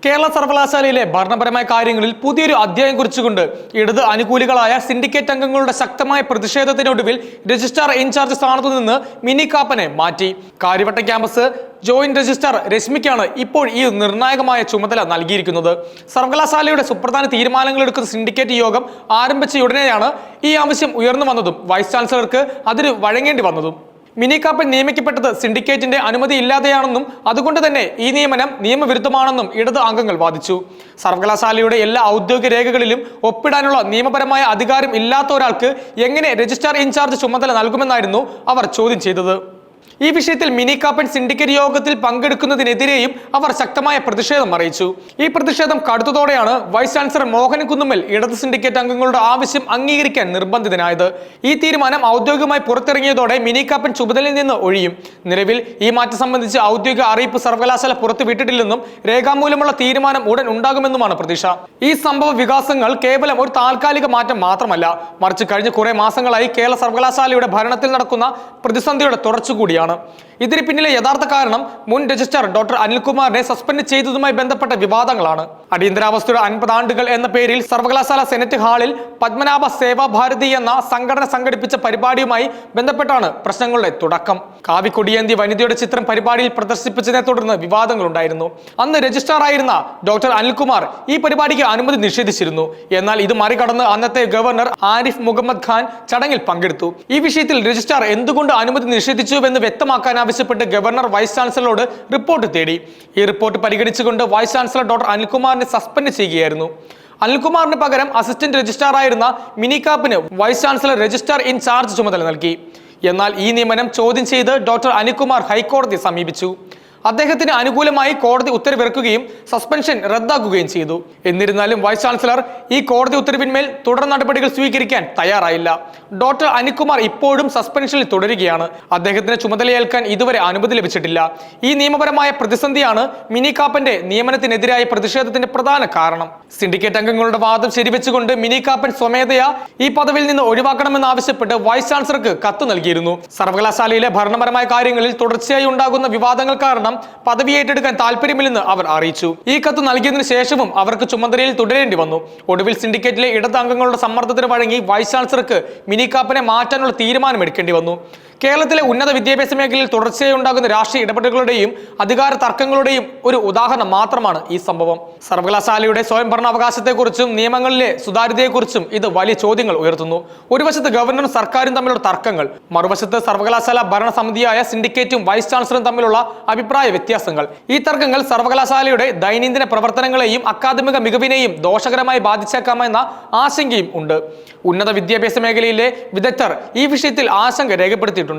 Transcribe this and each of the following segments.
കേരള സർവകലാശാലയിലെ ഭരണപരമായ കാര്യങ്ങളിൽ പുതിയൊരു അധ്യായം കുറിച്ചുകൊണ്ട് ഇടത് അനുകൂലികളായ സിൻഡിക്കേറ്റ് അംഗങ്ങളുടെ ശക്തമായ പ്രതിഷേധത്തിനൊടുവിൽ രജിസ്ട്രാർ ഇൻചാർജ് സ്ഥാനത്തു നിന്ന് മിനി കാപ്പനെ മാറ്റി. കാര്യവട്ടം ക്യാമ്പസ് ജോയിന്റ് രജിസ്ട്രാർ രശ്മിക്കാണ് ഇപ്പോൾ ഈ നിർണായകമായ ചുമതല നൽകിയിരിക്കുന്നത്. സർവകലാശാലയുടെ സുപ്രധാന തീരുമാനങ്ങൾ എടുക്കുന്ന സിൻഡിക്കേറ്റ് യോഗം ആരംഭിച്ച ഉടനെയാണ് ഈ ആവശ്യം ഉയർന്നു വന്നതും വൈസ് ചാൻസലർക്ക് അതിന് വഴങ്ങേണ്ടി വന്നതും. മിനി കാപ്പൻ നിയമിക്കപ്പെട്ടത് സിൻഡിക്കേറ്റിന്റെ അനുമതി ഇല്ലാതെയാണെന്നും അതുകൊണ്ട് തന്നെ ഈ നിയമനം നിയമവിരുദ്ധമാണെന്നും ഇടത് അംഗങ്ങൾ വാദിച്ചു. സർവകലാശാലയുടെ എല്ലാ ഔദ്യോഗിക രേഖകളിലും ഒപ്പിടാനുള്ള നിയമപരമായ അധികാരം ഇല്ലാത്ത ഒരാൾക്ക് എങ്ങനെ രജിസ്ട്രാർ ഇൻചാർജ് ചുമതല നൽകുമെന്നായിരുന്നു അവർ ചോദ്യം ചെയ്തത്. ഈ വിഷയത്തിൽ മിനി കാപ്പൻ സിൻഡിക്കേറ്റ് യോഗത്തിൽ പങ്കെടുക്കുന്നതിനെതിരെയും അവർ ശക്തമായ പ്രതിഷേധം അറിയിച്ചു. ഈ പ്രതിഷേധം കടുത്തതോടെയാണ് വൈസ് ചാൻസലർ മോഹൻ കുന്നുമ്മൽ ഇടത് സിൻഡിക്കേറ്റ് അംഗങ്ങളുടെ ആവശ്യം അംഗീകരിക്കാൻ നിർബന്ധിതനായത്. ഈ തീരുമാനം ഔദ്യോഗികമായി പുറത്തിറങ്ങിയതോടെ മിനി കാപ്പൻ ചുമതലയിൽ നിന്ന് ഒഴിയും. നിലവിൽ ഈ മാറ്റം സംബന്ധിച്ച് ഔദ്യോഗിക അറിയിപ്പ് സർവകലാശാല പുറത്തുവിട്ടിട്ടില്ലെന്നും രേഖാമൂലമുള്ള തീരുമാനം ഉടൻ ഉണ്ടാകുമെന്നുമാണ് പ്രതീക്ഷ. ഈ സംഭവ വികാസങ്ങൾ കേവലം ഒരു താൽക്കാലിക മാറ്റം മാത്രമല്ല, മറിച്ച് കഴിഞ്ഞ കുറെ മാസങ്ങളായി കേരള സർവകലാശാലയുടെ ഭരണത്തിൽ നടക്കുന്ന പ്രതിസന്ധിയുടെ തുടർച്ചകൂടിയാണ്. ഇതിന് പിന്നിലെ യഥാർത്ഥ കാരണം മുൻ രജിസ്ട്രാർ ഡോക്ടർ അനിൽകുമാറിനെ സസ്പെൻഡ് ചെയ്തതുമായി ബന്ധപ്പെട്ട വിവാദങ്ങളാണ്. അടിയന്തരാവസ്ഥയുടെ 50 ആണ്ടുകൾ എന്ന പേരിൽ സർവകലാശാല സെനറ്റ് ഹാളിൽ പത്മനാഭ സേവാ ഭാരതി എന്ന സംഘടന സംഘടിപ്പിച്ച പരിപാടിയുമായി ബന്ധപ്പെട്ടാണ് പ്രശ്നങ്ങളുടെ തുടക്കം. കാവി കൊടിയേന്തി വനിതയുടെ ചിത്രം പരിപാടിയിൽ പ്രദർശിപ്പിച്ചതിനെ തുടർന്ന് വിവാദങ്ങൾ ഉണ്ടായിരുന്നു. അന്ന് രജിസ്ട്രാർ ആയിരുന്ന ഡോക്ടർ അനിൽകുമാർ ഈ പരിപാടിക്ക് അനുമതി നിഷേധിച്ചിരുന്നു. എന്നാൽ ഇത് മറികടന്ന് അന്നത്തെ ഗവർണർ ആരിഫ് മുഹമ്മദ് ഖാൻ ചടങ്ങിൽ പങ്കെടുത്തു. ഈ വിഷയത്തിൽ രജിസ്ട്രാർ എന്തുകൊണ്ട് അനുമതി നിഷേധിച്ചുവെന്ന് വ്യക്തമാക്കാൻ ആവശ്യപ്പെട്ട് ഗവർണർ വൈസ് ചാൻസലറോട് റിപ്പോർട്ട് തേടി. ഈ റിപ്പോർട്ട് പരിഗണിച്ചുകൊണ്ട് വൈസ് ചാൻസലർ ഡോക്ടർ അനിൽകുമാറിനെ സസ്പെൻഡ് ചെയ്യുകയായിരുന്നു. അനിൽകുമാറിന് പകരം അസിസ്റ്റന്റ് രജിസ്ട്രാർ ആയിരുന്ന മിനി കാപ്പന് vice chancellor registrar in charge ചുമതല നൽകി. എന്നാൽ ഈ നിയമനം ചോദ്യം ചെയ്ത് ഡോക്ടർ അനിൽകുമാർ ഹൈക്കോടതിയെ സമീപിച്ചു. അദ്ദേഹത്തിന് അനുകൂലമായി കോടതി ഉത്തരവിറക്കുകയും സസ്പെൻഷൻ റദ്ദാക്കുകയും ചെയ്തു. എന്നിരുന്നാലും വൈസ് ചാൻസലർ ഈ കോടതി ഉത്തരവിന്മേൽ തുടർ നടപടികൾ സ്വീകരിക്കാൻ തയ്യാറായില്ല. ഡോക്ടർ അനിൽകുമാർ ഇപ്പോഴും സസ്പെൻഷനിൽ തുടരുകയാണ്. അദ്ദേഹത്തിന് ചുമതലയേൽക്കാൻ ഇതുവരെ അനുമതി ലഭിച്ചിട്ടില്ല. ഈ നിയമപരമായ പ്രതിസന്ധിയാണ് മിനി കാപ്പന്റെ നിയമനത്തിനെതിരായ പ്രതിഷേധത്തിന്റെ പ്രധാന കാരണം. സിൻഡിക്കേറ്റ് അംഗങ്ങളുടെ വാദം ശരിവെച്ചുകൊണ്ട് മിനി കാപ്പൻ സ്വമേധയാ ഈ പദവിയിൽ നിന്ന് ഒഴിവാക്കണമെന്ന് ആവശ്യപ്പെട്ട് വൈസ് ചാൻസലർക്ക് കത്ത് നൽകിയിരുന്നു. സർവകലാശാലയിലെ ഭരണപരമായ കാര്യങ്ങളിൽ തുടർച്ചയായി ഉണ്ടാകുന്ന വിവാദങ്ങൾ കാരണം പദവി ഏറ്റെടുക്കാൻ താല്പര്യമില്ലെന്ന് അവർ അറിയിച്ചു. ഈ കത്ത് നൽകിയതിനു ശേഷവും അവർക്ക് ചുമതലയിൽ തുടരേണ്ടി വന്നു. ഒടുവിൽ സിൻഡിക്കേറ്റിലെ ഇടത് അംഗങ്ങളുടെ സമ്മർദ്ദത്തിന് വഴങ്ങി വൈസ് ചാൻസലർക്ക് മിനി കാപ്പനെ മാറ്റാനുള്ള തീരുമാനമെടുക്കേണ്ടി വന്നു. കേരളത്തിലെ ഉന്നത വിദ്യാഭ്യാസ മേഖലയിൽ തുടർച്ചയായി ഉണ്ടാകുന്ന രാഷ്ട്രീയ ഇടപെടലുകളുടെയും അധികാര തർക്കങ്ങളുടെയും ഒരു ഉദാഹരണം മാത്രമാണ് ഈ സംഭവം. സർവകലാശാലയുടെ സ്വയംഭരണാവകാശത്തെക്കുറിച്ചും നിയമങ്ങളിലെ സുതാര്യതയെക്കുറിച്ചും ഇത് വലിയ ചോദ്യങ്ങൾ ഉയർത്തുന്നു. ഒരു വശത്ത് ഗവർണറും സർക്കാരും തമ്മിലുള്ള തർക്കങ്ങൾ, മറുവശത്ത് സർവകലാശാല ഭരണസമിതിയായ സിൻഡിക്കേറ്റും വൈസ് ചാൻസലറും തമ്മിലുള്ള അഭിപ്രായ വ്യത്യാസങ്ങൾ. ഈ തർക്കങ്ങൾ സർവകലാശാലയുടെ ദൈനംദിന പ്രവർത്തനങ്ങളെയും അക്കാദമിക മികവിനെയും ദോഷകരമായി ബാധിച്ചേക്കാമെന്ന ആശങ്കയും ഉണ്ട്. ഉന്നത വിദ്യാഭ്യാസ മേഖലയിലെ വിദഗ്ധർ ഈ വിഷയത്തിൽ ആശങ്ക രേഖപ്പെടുത്തിയിട്ടുണ്ട്.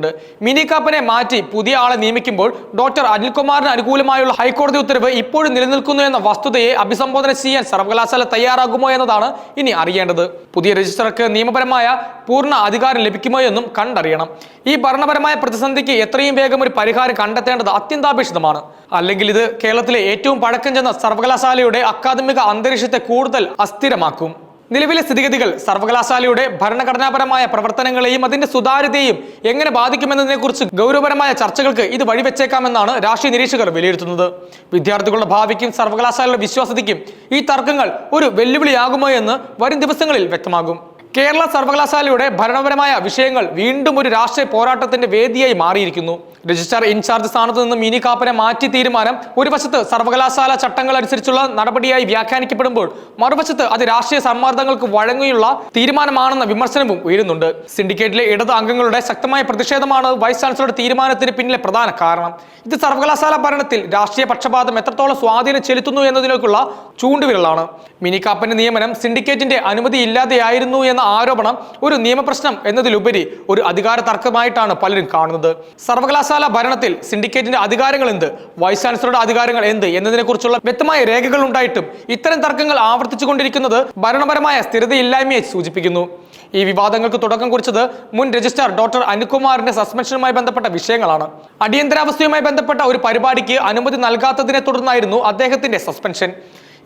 മിനി കാപ്പനെ മാറ്റി പുതിയ ആളെ നിയമിക്കുമ്പോൾ ഡോക്ടർ അനിൽകുമാറിന് അനുകൂലമായുള്ള ഹൈക്കോടതി ഉത്തരവ് ഇപ്പോഴും നിലനിൽക്കുന്നു എന്ന വസ്തുതയെ അഭിസംബോധന ചെയ്യാൻ സർവകലാശാല തയ്യാറാകുമോ എന്നതാണ് ഇനി അറിയേണ്ടത്. പുതിയ രജിസ്ട്രാർക്ക് നിയമപരമായ പൂർണ്ണ അധികാരം ലഭിക്കുമോ എന്നും കണ്ടറിയണം. ഈ ഭരണപരമായ പ്രതിസന്ധിക്ക് എത്രയും വേഗം ഒരു പരിഹാരം കണ്ടെത്തേണ്ടത് അത്യന്താപേക്ഷിതമാണ്. അല്ലെങ്കിൽ ഇത് കേരളത്തിലെ ഏറ്റവും പഴക്കം ചെന്ന സർവകലാശാലയുടെ അക്കാദമിക അന്തരീക്ഷത്തെ കൂടുതൽ അസ്ഥിരമാക്കും. നിലവിലെ സ്ഥിതിഗതികൾ സർവകലാശാലയുടെ ഭരണഘടനാപരമായ പ്രവർത്തനങ്ങളെയും അതിന്റെ സുതാര്യതയെയും എങ്ങനെ ബാധിക്കുമെന്നതിനെക്കുറിച്ച് ഗൗരവപരമായ ചർച്ചകൾക്ക് ഇത് വഴിവെച്ചേക്കാമെന്നാണ് രാഷ്ട്രീയ നിരീക്ഷകർ വിലയിരുത്തുന്നത്. വിദ്യാർത്ഥികളുടെ ഭാവിക്കും സർവകലാശാലയുടെ വിശ്വാസ്യതയ്ക്കും ഈ തർക്കങ്ങൾ ഒരു വെല്ലുവിളിയാകുമോ എന്ന് വരും ദിവസങ്ങളിൽ വ്യക്തമാകും. കേരള സർവകലാശാലയുടെ ഭരണപരമായ വിഷയങ്ങൾ വീണ്ടും ഒരു രാഷ്ട്രീയ പോരാട്ടത്തിന്റെ വേദിയായി മാറിയിരിക്കുന്നു. രജിസ്ട്രാർ ഇൻചാർജ് സ്ഥാനത്ത് നിന്ന് മിനി കാപ്പനെ മാറ്റി തീരുമാനം ഒരു വശത്ത് സർവകലാശാല ചട്ടങ്ങൾ അനുസരിച്ചുള്ള നടപടിയായി വ്യാഖ്യാനിക്കപ്പെടുമ്പോൾ മറുവശത്ത് അത് രാഷ്ട്രീയ സമ്മർദ്ദങ്ങൾക്ക് വഴങ്ങിയുള്ള തീരുമാനമാണെന്ന വിമർശനവും ഉയരുന്നുണ്ട്. സിൻഡിക്കേറ്റിലെ ഇടത് അംഗങ്ങളുടെ ശക്തമായ പ്രതിഷേധമാണ് വൈസ് ചാൻസലറുടെ തീരുമാനത്തിന് പിന്നിലെ പ്രധാന കാരണം. ഇത് സർവകലാശാല ഭരണത്തിൽ രാഷ്ട്രീയ പക്ഷപാതം എത്രത്തോളം സ്വാധീനം ചെലുത്തുന്നു എന്നതിലേക്കുള്ള ചൂണ്ടുവിരലാണ്. മിനി കാപ്പന്റെ നിയമനം സിൻഡിക്കേറ്റിന്റെ അനുമതി ഇല്ലാതെയായിരുന്നു എന്ന ആരോപണം ഒരു നിയമപ്രശ്നം എന്നതിലുപരി ഒരു അധികാര തർക്കമായിട്ടാണ് പലരും കാണുന്നത്. സർവകലാശാല ഭരണത്തിൽ സിൻഡിക്കേറ്റിന്റെ അധികാരങ്ങൾ എന്ത്, വൈസ് ചാൻസലറുടെ അധികാരങ്ങൾ എന്ത് എന്നതിനെ കുറിച്ചുള്ള വ്യക്തമായ രേഖകൾ ഉണ്ടായിട്ടും ഇത്തരം തർക്കങ്ങൾ ആവർത്തിച്ചുകൊണ്ടിരിക്കുന്നത് ഭരണപരമായ സ്ഥിരതയില്ലായ്മയെ സൂചിപ്പിക്കുന്നു. ഈ വിവാദങ്ങൾക്ക് തുടക്കം കുറിച്ചത് മുൻ രജിസ്ട്രാർ ഡോക്ടർ അനിൽകുമാറിന്റെ സസ്പെൻഷനുമായി ബന്ധപ്പെട്ട വിഷയങ്ങളാണ്. അടിയന്തരാവസ്ഥയുമായി ബന്ധപ്പെട്ട ഒരു പരിപാടിക്ക് അനുമതി നൽകാത്തതിനെ തുടർന്നായിരുന്നു അദ്ദേഹത്തിന്റെ സസ്പെൻഷൻ.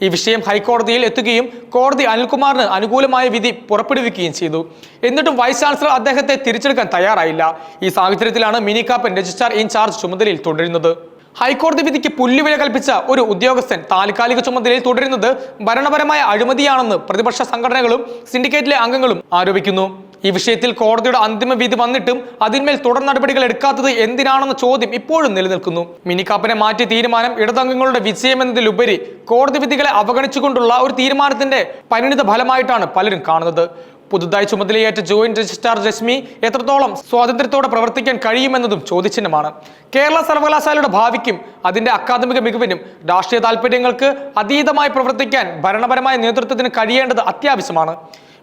ഈ വിഷയം ഹൈക്കോടതിയിൽ എത്തുകയും കോടതി അനിൽകുമാറിന് അനുകൂലമായ വിധി പുറപ്പെടുവിക്കുകയും ചെയ്തു. എന്നിട്ടും വൈസ് ചാൻസലർ അദ്ദേഹത്തെ തിരിച്ചെടുക്കാൻ തയ്യാറായില്ല. ഈ സാഹചര്യത്തിലാണ് mini Kappan registrar in charge ചുമതലയിൽ തുടരുന്നത്. ഹൈക്കോടതി വിധിക്ക് പുല്ലുവില കൽപ്പിച്ച ഒരു ഉദ്യോഗസ്ഥൻ താൽക്കാലിക ചുമതലയിൽ തുടരുന്നത് ഭരണപരമായ അഴിമതിയാണെന്ന് പ്രതിപക്ഷ സംഘടനകളും സിൻഡിക്കേറ്റിലെ അംഗങ്ങളും ആരോപിക്കുന്നു. ഈ വിഷയത്തിൽ കോടതിയുടെ അന്തിമ വിധി വന്നിട്ടും അതിന്മേൽ തുടർ നടപടികൾ എടുക്കാത്തത് എന്തിനാണെന്ന ചോദ്യം ഇപ്പോഴും നിലനിൽക്കുന്നു. മിനിക്കാപ്പനെ മാറ്റിയ തീരുമാനം ഇടതംഗങ്ങളുടെ വിജയമെന്നതിലുപരി കോടതി വിധികളെ അവഗണിച്ചുകൊണ്ടുള്ള ഒരു തീരുമാനത്തിന്റെ പരിണിത ഫലമായിട്ടാണ് പലരും കാണുന്നത്. പുതുതായി ചുമതലയേറ്റ ജോയിന്റ് രജിസ്ട്രാർ രശ്മി എത്രത്തോളം സ്വാതന്ത്ര്യത്തോടെ പ്രവർത്തിക്കാൻ കഴിയുമെന്നതും ചോദ്യചിഹ്നമാണ്. കേരള സർവകലാശാലയുടെ ഭാവിക്കും അതിന്റെ അക്കാദമിക മികവിനും രാഷ്ട്രീയ താൽപര്യങ്ങൾക്ക് അതീതമായി പ്രവർത്തിക്കാൻ ഭരണപരമായ നേതൃത്വത്തിന് കഴിയേണ്ടത് അത്യാവശ്യമാണ്.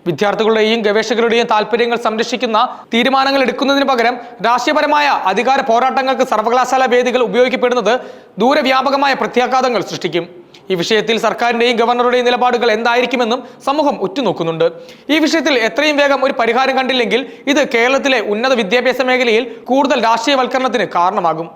വിദ്യാർത്ഥികളുടെയും ഗവേഷകരുടെയും താല്പര്യങ്ങൾ സംരക്ഷിക്കുന്ന തീരുമാനങ്ങൾ എടുക്കുന്നതിന് പകരം രാഷ്ട്രീയപരമായ അധികാര പോരാട്ടങ്ങൾക്ക് സർവകലാശാല വേദികൾ ഉപയോഗിക്കപ്പെടുന്നത് ദൂരവ്യാപകമായ പ്രത്യാഘാതങ്ങൾ സൃഷ്ടിക്കും. ഈ വിഷയത്തിൽ സർക്കാരിന്റെയും ഗവർണറുടെയും നിലപാടുകൾ എന്തായിരിക്കുമെന്നും സമൂഹം ഉറ്റുനോക്കുന്നുണ്ട്. ഈ വിഷയത്തിൽ എത്രയും വേഗം ഒരു പരിഹാരം കണ്ടില്ലെങ്കിൽ ഇത് കേരളത്തിലെ ഉന്നത വിദ്യാഭ്യാസ മേഖലയിൽ കൂടുതൽ രാഷ്ട്രീയവൽക്കരണത്തിന് കാരണമാകും.